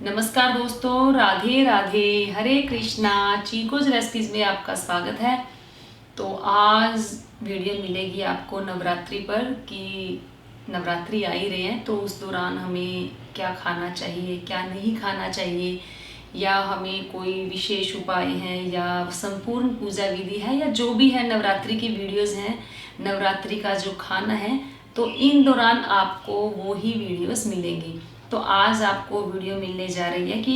नमस्कार दोस्तों, राधे राधे, हरे कृष्णा। चीकोज रेसिपीज में आपका स्वागत है। तो आज वीडियो मिलेगी आपको नवरात्रि पर कि नवरात्रि आ ही रहे हैं, तो उस दौरान हमें क्या खाना चाहिए, क्या नहीं खाना चाहिए, या हमें कोई विशेष उपाय हैं या संपूर्ण पूजा विधि है या जो भी है, नवरात्रि की वीडियोस हैं, नवरात्रि का जो खाना है, तो इन दौरान आपको वो ही वीडियोस मिलेंगी। तो आज आपको वीडियो मिलने जा रही है कि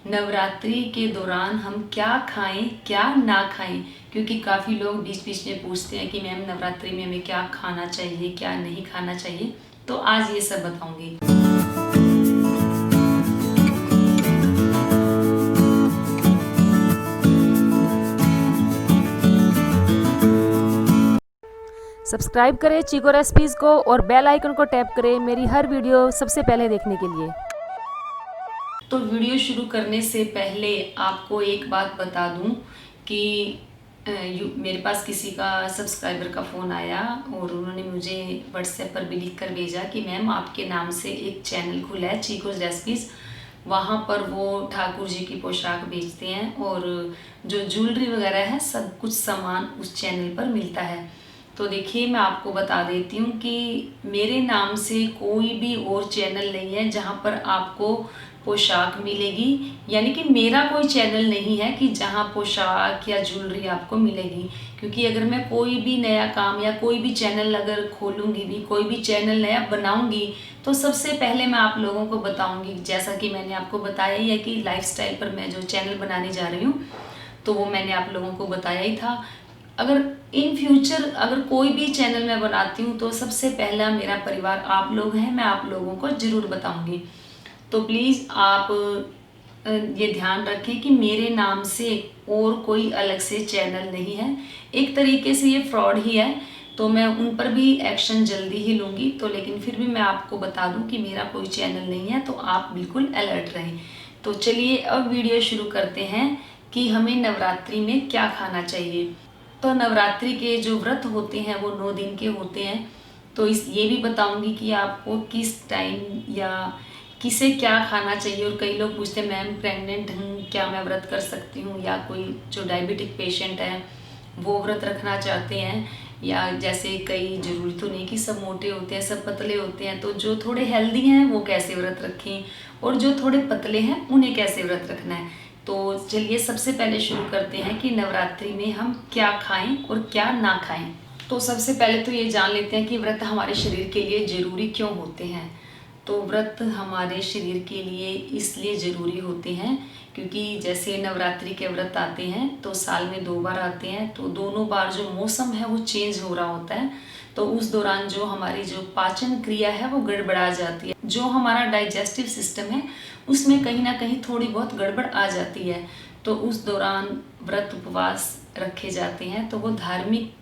नवरात्रि के दौरान हम क्या खाएं क्या ना खाएं, क्योंकि काफ़ी लोग बीच बीच में पूछते हैं कि मैम नवरात्रि में हमें क्या खाना चाहिए क्या नहीं खाना चाहिए। तो आज ये सब बताऊंगी। सब्सक्राइब करें चीको रेसिपीज़ को और बेल आइकन को टैप करें मेरी हर वीडियो सबसे पहले देखने के लिए। तो वीडियो शुरू करने से पहले आपको एक बात बता दूं कि मेरे पास किसी का सब्सक्राइबर का फ़ोन आया और उन्होंने मुझे व्हाट्सएप पर भी लिख कर भेजा कि मैम आपके नाम से एक चैनल खुला है चीकोज रेसिपीज़, वहाँ पर वो ठाकुर जी की पोशाक बेचते हैं और जो ज्वेलरी वगैरह है सब कुछ सामान उस चैनल पर मिलता है। तो देखिए, मैं आपको बता देती हूँ कि मेरे नाम से कोई भी और चैनल नहीं है जहाँ पर आपको पोशाक मिलेगी, यानी कि मेरा कोई चैनल नहीं है कि जहाँ पोशाक या ज्वेलरी आपको मिलेगी। क्योंकि अगर मैं कोई भी नया काम या कोई भी चैनल अगर खोलूँगी भी, कोई भी चैनल नया बनाऊँगी, तो सबसे पहले मैं आप लोगों को बताऊँगी, जैसा कि मैंने आपको बताया ही है कि लाइफस्टाइल पर मैं जो चैनल बनाने जा रही हूँ तो वो मैंने आप लोगों को बताया ही था। अगर इन फ्यूचर अगर कोई भी चैनल मैं बनाती हूँ तो सबसे पहला मेरा परिवार आप लोग हैं, मैं आप लोगों को ज़रूर बताऊँगी। तो प्लीज़ आप ये ध्यान रखें कि मेरे नाम से और कोई अलग से चैनल नहीं है। एक तरीके से ये फ्रॉड ही है, तो मैं उन पर भी एक्शन जल्दी ही लूँगी। तो लेकिन फिर भी मैं आपको बता दूँ कि मेरा कोई चैनल नहीं है, तो आप बिल्कुल अलर्ट रहें। तो चलिए अब वीडियो शुरू करते हैं कि हमें नवरात्रि में क्या खाना चाहिए। तो नवरात्रि के जो व्रत होते हैं वो 9 दिन के होते हैं। तो ये भी बताऊंगी कि आपको किस टाइम या किसे क्या खाना चाहिए। और कई लोग पूछते हैं मैम प्रेग्नेंट हूँ, क्या मैं व्रत कर सकती हूँ, या कोई जो डायबिटिक पेशेंट है वो व्रत रखना चाहते हैं, या जैसे कई ज़रूरी तो नहीं कि सब मोटे होते हैं सब पतले होते हैं, तो जो थोड़े हेल्दी हैं वो कैसे व्रत रखें और जो थोड़े पतले हैं उन्हें कैसे व्रत रखना है। तो चलिए सबसे पहले शुरू करते हैं कि नवरात्रि में हम क्या खाएं और क्या ना खाएं। तो सबसे पहले तो ये जान लेते हैं कि व्रत हमारे शरीर के लिए ज़रूरी क्यों होते हैं। तो व्रत हमारे शरीर के लिए इसलिए ज़रूरी होते हैं क्योंकि जैसे नवरात्रि के व्रत आते हैं तो साल में 2 बार आते हैं, तो दोनों बार जो मौसम है वो चेंज हो रहा होता है। तो उस दौरान जो हमारी जो पाचन क्रिया है वो गड़बड़ा जाती है, जो हमारा डाइजेस्टिव सिस्टम है उसमें कहीं ना कहीं थोड़ी बहुत गड़बड़ आ जाती है। तो उस दौरान व्रत उपवास रखे जाते हैं, तो वो धार्मिक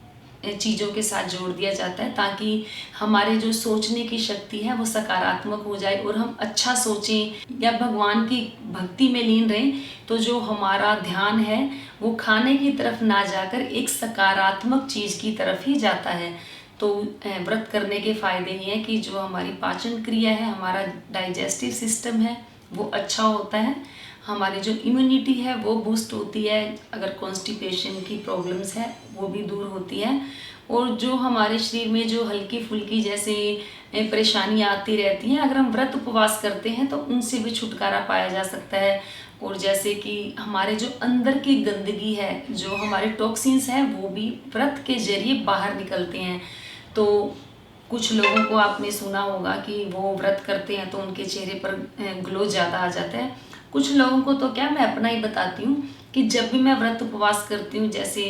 चीज़ों के साथ जोड़ दिया जाता है ताकि हमारे जो सोचने की शक्ति है वो सकारात्मक हो जाए और हम अच्छा सोचें या भगवान की भक्ति में लीन रहें। तो जो हमारा ध्यान है वो खाने की तरफ ना जाकर एक सकारात्मक चीज़ की तरफ ही जाता है। तो व्रत करने के फ़ायदे ये हैं कि जो हमारी पाचन क्रिया है, हमारा डाइजेस्टिव सिस्टम है वो अच्छा होता है, हमारी जो इम्यूनिटी है वो बूस्ट होती है, अगर कॉन्स्टिपेशन की प्रॉब्लम्स है वो भी दूर होती है, और जो हमारे शरीर में जो हल्की फुल्की जैसे परेशानियाँ आती रहती हैं, अगर हम व्रत उपवास करते हैं तो उनसे भी छुटकारा पाया जा सकता है। और जैसे कि हमारे जो अंदर की गंदगी है, जो हमारे टॉक्सिन्स हैं, वो भी व्रत के जरिए बाहर निकलते हैं। तो कुछ लोगों को आपने सुना होगा कि वो व्रत करते हैं तो उनके चेहरे पर ग्लो ज़्यादा आ जाता है। कुछ लोगों को तो क्या, मैं अपना ही बताती हूँ कि जब भी मैं व्रत उपवास करती हूँ, जैसे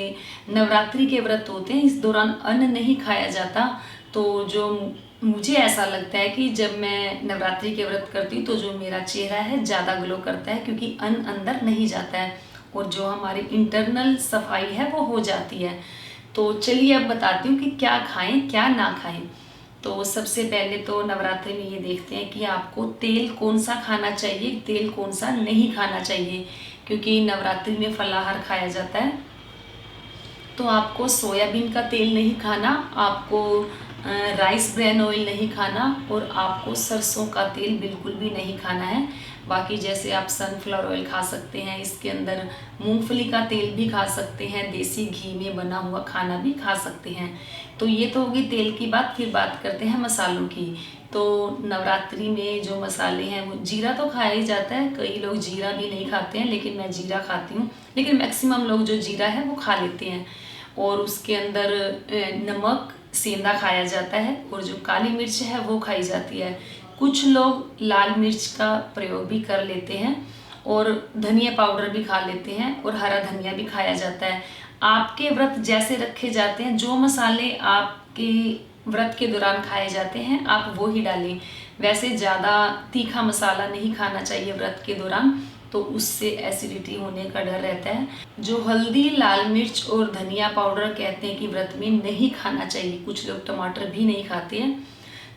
नवरात्रि के व्रत होते हैं, इस दौरान अन्न नहीं खाया जाता। तो जो मुझे ऐसा लगता है कि जब मैं नवरात्रि के व्रत करती हूँ तो जो मेरा चेहरा है ज़्यादा ग्लो करता है, क्योंकि अन्न अंदर नहीं जाता है और जो हमारी इंटरनल सफाई है वो हो जाती है। तो चलिए अब बताती हूँ कि क्या खाएं क्या ना खाएं। तो सबसे पहले तो नवरात्रि में ये देखते हैं कि आपको तेल कौन सा खाना चाहिए, तेल कौन सा नहीं खाना चाहिए। क्योंकि नवरात्रि में फलाहार खाया जाता है, तो आपको सोयाबीन का तेल नहीं खाना, आपको राइस ब्रैन ऑयल नहीं खाना, और आपको सरसों का तेल बिल्कुल भी नहीं खाना है। बाकी जैसे आप सनफ्लावर ऑयल खा सकते हैं, इसके अंदर मूंगफली का तेल भी खा सकते हैं, देसी घी में बना हुआ खाना भी खा सकते हैं। तो ये तो होगी तेल की बात। फिर बात करते हैं मसालों की। तो नवरात्रि में जो मसाले हैं वो जीरा तो खाया ही जाता है, कई लोग जीरा भी नहीं खाते हैं, लेकिन मैं जीरा खाती हूँ। लेकिन मैक्सिमम लोग जो जीरा है वो खा लेते हैं। और उसके अंदर नमक सेंधा खाया जाता है, और जो काली मिर्च है वो खाई जाती है। कुछ लोग लाल मिर्च का प्रयोग भी कर लेते हैं, और धनिया पाउडर भी खा लेते हैं, और हरा धनिया भी खाया जाता है। आपके व्रत जैसे रखे जाते हैं, जो मसाले आपके व्रत के दौरान खाए जाते हैं आप वो ही डालें। वैसे ज़्यादा तीखा मसाला नहीं खाना चाहिए व्रत के दौरान, तो उससे एसिडिटी होने का डर रहता है। जो हल्दी, लाल मिर्च और धनिया पाउडर कहते हैं कि व्रत में नहीं खाना चाहिए। कुछ लोग टमाटर भी नहीं खाते हैं,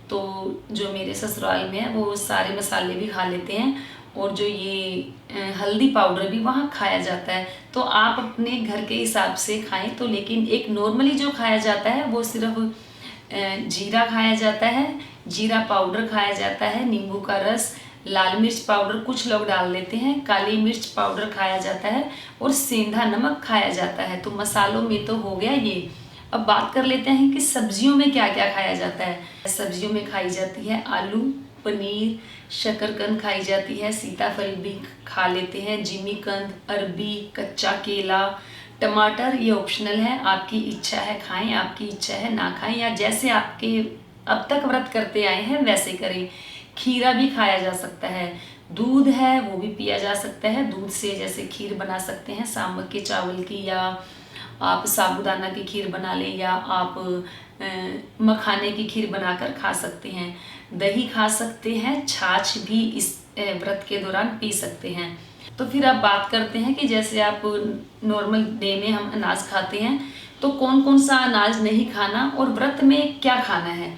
तो जो मेरे ससुराल में है वो सारे मसाले भी खा लेते हैं, और जो ये हल्दी पाउडर भी वहाँ खाया जाता है। तो आप अपने घर के हिसाब से खाएं। तो लेकिन एक नॉर्मली जो खाया जाता है वो सिर्फ जीरा खाया जाता है, जीरा पाउडर खाया जाता है, नींबू का रस, लाल मिर्च पाउडर कुछ लोग डाल लेते हैं, काली मिर्च पाउडर खाया जाता है, और सेंधा नमक खाया जाता है। तो मसालों में तो हो गया ये। अब बात कर लेते हैं कि सब्जियों में क्या क्या खाया जाता है। सब्जियों में खाई जाती है आलू, पनीर, शकरकंद खाई जाती है, सीताफल भी खा लेते हैं, जिमीकंद, अरबी, कच्चा केला, टमाटर ये ऑप्शनल है, आपकी इच्छा है खाएं, आपकी इच्छा है ना खाएं, या जैसे आपके अब तक व्रत करते आए हैं वैसे करें। खीरा भी खाया जा सकता है, दूध है वो भी पिया जा सकता है। दूध से जैसे खीर बना सकते हैं सामक के चावल की, या आप साबूदाना की खीर बना लें, या आप मखाने की खीर बनाकर खा सकते हैं। दही खा सकते हैं, छाछ भी इस व्रत के दौरान पी सकते हैं। तो फिर आप बात करते हैं कि जैसे आप नॉर्मल डे में हम अनाज खाते हैं, तो कौन कौन सा अनाज नहीं खाना और व्रत में क्या खाना है।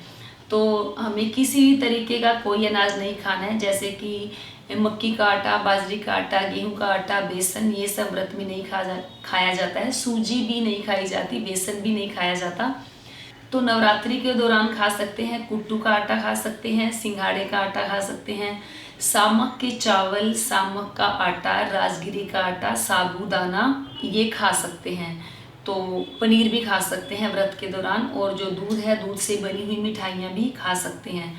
तो हमें किसी भी तरीके का कोई अनाज नहीं खाना है, जैसे कि मक्की का आटा, बाजरी का आटा, गेहूं का आटा, बेसन, ये सब व्रत में नहीं खाया जाता है। सूजी भी नहीं खाई जाती, बेसन भी नहीं खाया जाता। तो नवरात्रि के दौरान खा सकते हैं, कुट्टू का आटा खा सकते हैं, सिंघाड़े का आटा खा सकते हैं, सामक के चावल, सामक का आटा, राजगिरी का आटा, साबूदाना ये खा सकते हैं। तो पनीर भी खा सकते हैं व्रत के दौरान, और जो दूध है दूध से बनी हुई मिठाइयाँ भी खा सकते हैं।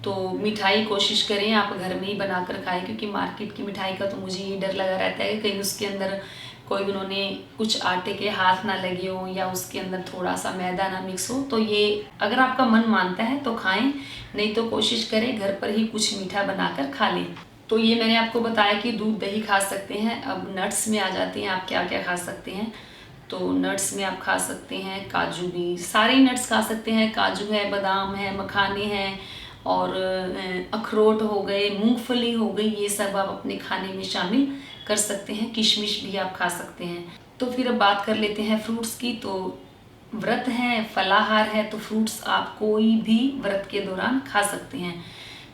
तो मिठाई कोशिश करें आप घर में ही बनाकर खाएं, क्योंकि मार्केट की मिठाई का तो मुझे ये डर लगा रहता है कि कहीं उसके अंदर कोई उन्होंने कुछ आटे के हाथ ना लगे हो, या उसके अंदर थोड़ा सा मैदा ना मिक्स हो। तो ये अगर आपका मन मानता है तो खाएं, नहीं तो कोशिश करें घर पर ही कुछ मीठा बनाकर खा लें। तो ये मैंने आपको बताया कि दूध दही खा सकते हैं। अब नट्स में आ जाते हैं, आप क्या क्या खा सकते हैं। तो नट्स में आप खा सकते हैं काजू भी, सारे नट्स खा सकते हैं। काजू है, बादाम है, मखाने हैं, और अखरोट हो गए, मूंगफली हो गई, ये सब आप अपने खाने में शामिल कर सकते हैं। किशमिश भी आप खा सकते हैं। तो फिर अब बात कर लेते हैं फ्रूट्स की। तो व्रत है, फलाहार है, तो फ्रूट्स आप कोई भी व्रत के दौरान खा सकते हैं।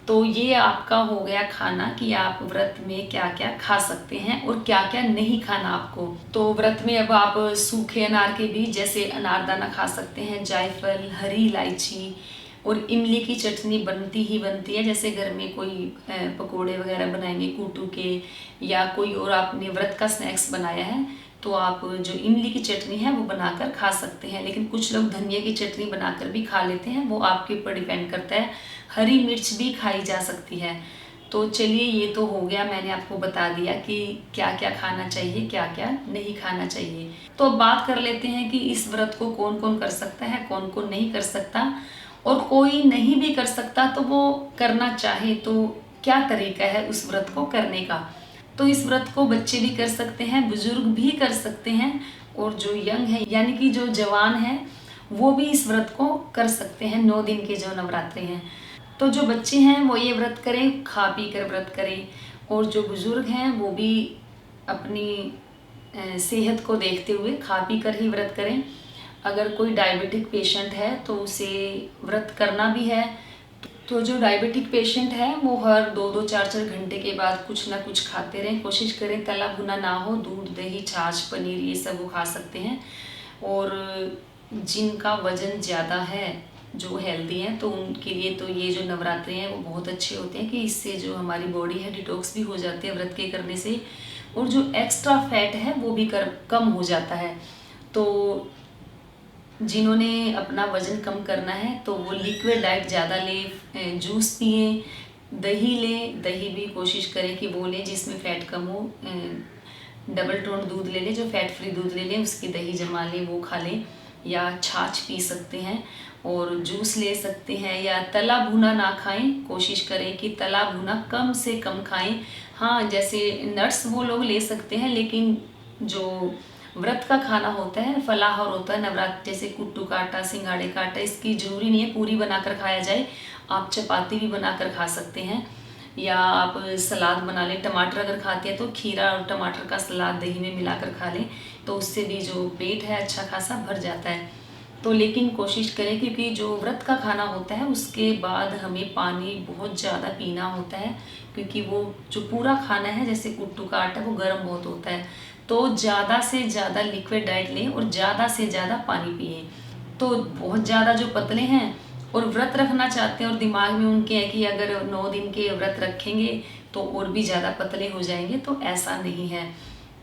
तो ये आपका हो गया खाना कि आप व्रत में क्या क्या खा सकते हैं और क्या क्या नहीं खाना आपको। तो व्रत में अब आप सूखे अनार के बीज जैसे अनारदाना खा सकते हैं, जायफल, हरी इलायची और इमली की चटनी बनती ही बनती है। जैसे घर में कोई पकोड़े वगैरह बनाएंगे कूटू के, या कोई और आपने व्रत का स्नैक्स बनाया है, तो आप जो इमली की चटनी है वो बनाकर खा सकते हैं। लेकिन कुछ लोग धनिया की चटनी बनाकर भी खा लेते हैं, वो आपके ऊपर डिपेंड करता है। हरी मिर्च भी खाई जा सकती है। तो चलिए, ये तो हो गया, मैंने आपको बता दिया कि क्या क्या खाना चाहिए, क्या क्या नहीं खाना चाहिए। तो अब बात कर लेते हैं कि इस व्रत को कौन कौन कर सकता है, कौन कौन नहीं कर सकता, और कोई नहीं भी कर सकता तो वो करना चाहे तो क्या तरीका है उस व्रत को करने का। तो इस व्रत को बच्चे भी कर सकते हैं, बुजुर्ग भी कर सकते हैं, और जो यंग है यानी कि जो जवान है वो भी इस व्रत को कर सकते हैं। 9 दिन के जो नवरात्रे हैं, तो जो बच्चे हैं वो ये व्रत करें, खा पी कर व्रत करें, और जो बुजुर्ग हैं वो भी अपनी सेहत को देखते हुए खा पी कर ही व्रत करें। अगर कोई डायबिटिक पेशेंट है तो उसे व्रत करना भी है। तो जो डायबिटिक पेशेंट है वो हर 2-2, 4-4 घंटे के बाद कुछ ना कुछ खाते रहें। कोशिश करें तला भुना ना हो, दूध, दही, छाछ, पनीर ये सब वो खा सकते हैं। और जिनका वजन ज़्यादा है जो हेल्दी हैं, तो उनके लिए तो ये जो नवरात्रे हैं वो बहुत अच्छे होते हैं कि इससे जो हमारी बॉडी है डिटॉक्स भी हो जाती है व्रत के करने से, और जो एक्स्ट्रा फैट है वो भी कम हो जाता है। तो जिन्होंने अपना वज़न कम करना है तो वो लिक्विड डाइट ज़्यादा लें, जूस पिए, दही लें, दही भी कोशिश करें कि वो लें जिसमें फ़ैट कम हो। डबल टोन दूध ले लें, जो फैट फ्री दूध ले लें, उसकी दही जमा लें, वो खा लें, या छाछ पी सकते हैं और जूस ले सकते हैं। या तला भुना ना खाएं, कोशिश करें कि तला भुना कम से कम खाएं। हाँ, जैसे नट्स वो लोग ले सकते हैं, लेकिन जो व्रत का खाना होता है, फलाहार होता है नवरात्र, जैसे कुट्टू का आटा, सिंगाड़े का आटा, इसकी ज़रूरी नहीं है पूरी बनाकर खाया जाए। आप चपाती भी बनाकर खा सकते हैं, या आप सलाद बना लें। टमाटर अगर खाते हैं तो खीरा और टमाटर का सलाद दही में मिलाकर खा लें, तो उससे भी जो पेट है अच्छा खासा भर जाता है। तो लेकिन कोशिश करें, क्योंकि जो व्रत का खाना होता है उसके बाद हमें पानी बहुत ज़्यादा पीना होता है, क्योंकि वो जो पूरा खाना है जैसे कुट्टू का आटा वो गर्म बहुत होता है। तो ज़्यादा से ज़्यादा लिक्विड डाइट लें और ज़्यादा से ज़्यादा पानी पिए। तो बहुत ज़्यादा जो पतले हैं और व्रत रखना चाहते हैं और दिमाग में उनके है कि अगर 9 दिन के व्रत रखेंगे तो और भी ज़्यादा पतले हो जाएंगे, तो ऐसा नहीं है।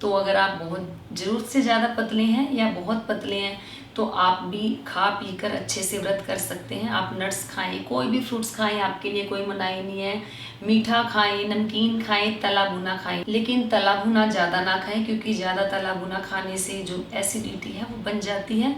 तो अगर आप बहुत ज़रूरत से ज़्यादा पतले हैं या बहुत पतले हैं तो आप भी खा पी कर अच्छे से व्रत कर सकते हैं। आप नट्स खाएं, कोई भी फ्रूट्स खाएं, आपके लिए कोई मनाही नहीं है। मीठा खाएं, नमकीन खाएं, तला भुना खाएं, लेकिन तला भुना ज़्यादा ना खाएं, क्योंकि ज़्यादा तला भुना खाने से जो एसिडिटी है वो बन जाती है,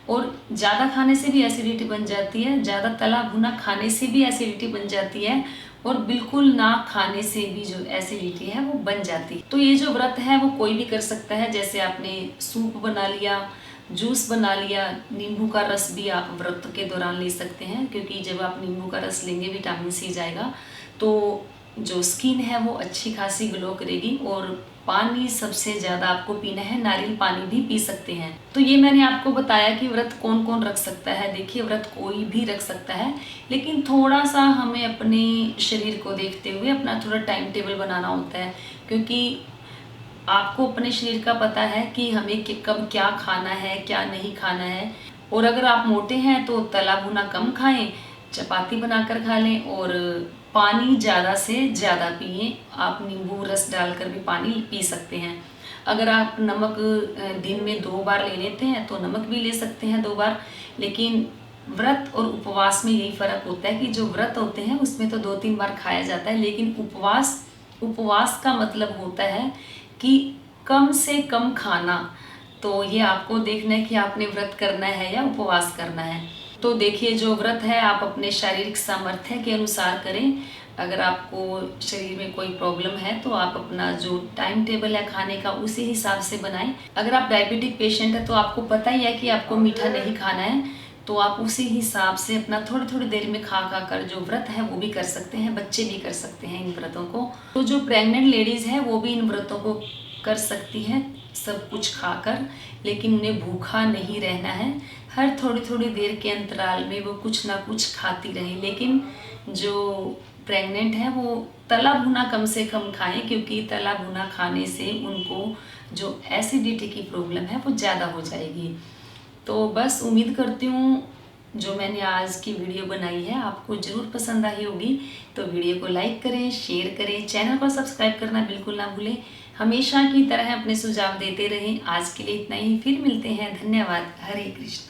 और ज़्यादा खाने से भी एसिडिटी बन जाती है, ज़्यादा तला भुना खाने से भी एसिडिटी बन जाती है, और बिल्कुल ना खाने से भी जो एसिडिटी है वो बन जाती है। तो ये जो व्रत है वो कोई भी कर सकता है। जैसे आपने सूप बना लिया, जूस बना लिया, नींबू का रस भी आप व्रत के दौरान ले सकते हैं, क्योंकि जब आप नींबू का रस लेंगे विटामिन सी जाएगा, तो जो स्किन है वो अच्छी खासी ग्लो करेगी। और पानी सबसे ज़्यादा आपको पीना है, नारियल पानी भी पी सकते हैं। तो ये मैंने आपको बताया कि व्रत कौन कौन रख सकता है। देखिए, व्रत कोई भी रख सकता है, लेकिन थोड़ा सा हमें अपने शरीर को देखते हुए अपना थोड़ा टाइम टेबल बनाना होता है, क्योंकि आपको अपने शरीर का पता है कि हमें कब क्या खाना है, क्या नहीं खाना है। और अगर आप मोटे हैं तो तला भुना कम खाएं, चपाती बनाकर खा लें, और पानी ज़्यादा से ज़्यादा पिएं। आप नींबू रस डालकर भी पानी पी सकते हैं। अगर आप नमक दिन में 2 बार ले लेते हैं तो नमक भी ले सकते हैं 2 बार। लेकिन व्रत और उपवास में यही फ़र्क होता है कि जो व्रत होते हैं उसमें तो 2-3 बार खाया जाता है, लेकिन उपवास का मतलब होता है कि कम से कम खाना। तो ये आपको देखना है कि आपने व्रत करना है या उपवास करना है। तो देखिए, जो व्रत है आप अपने शारीरिक सामर्थ्य के अनुसार करें। अगर आपको शरीर में कोई प्रॉब्लम है तो आप अपना जो टाइम टेबल है खाने का उसी हिसाब से बनाएं। अगर आप डायबिटिक पेशेंट है तो आपको पता ही है कि आपको मीठा नहीं खाना है, तो आप उसी हिसाब से अपना थोड़ी थोड़ी देर में खा कर जो व्रत है वो भी कर सकते हैं। बच्चे भी कर सकते हैं इन व्रतों को। तो जो प्रेग्नेंट लेडीज़ हैं वो भी इन व्रतों को कर सकती हैं सब कुछ खाकर, लेकिन उन्हें भूखा नहीं रहना है। हर थोड़ी थोड़ी देर के अंतराल में वो कुछ ना कुछ खाती रहें, लेकिन जो प्रेग्नेंट है वो तला भुना कम से कम खाएं, क्योंकि तला भुना खाने से उनको जो एसिडिटी की प्रॉब्लम है वो ज़्यादा हो जाएगी। तो बस उम्मीद करती हूँ जो मैंने आज की वीडियो बनाई है आपको ज़रूर पसंद आई होगी। तो वीडियो को लाइक करें, शेयर करें, चैनल को सब्सक्राइब करना बिल्कुल ना भूलें। हमेशा की तरह अपने सुझाव देते रहें। आज के लिए इतना ही, फिर मिलते हैं। धन्यवाद। हरे कृष्ण।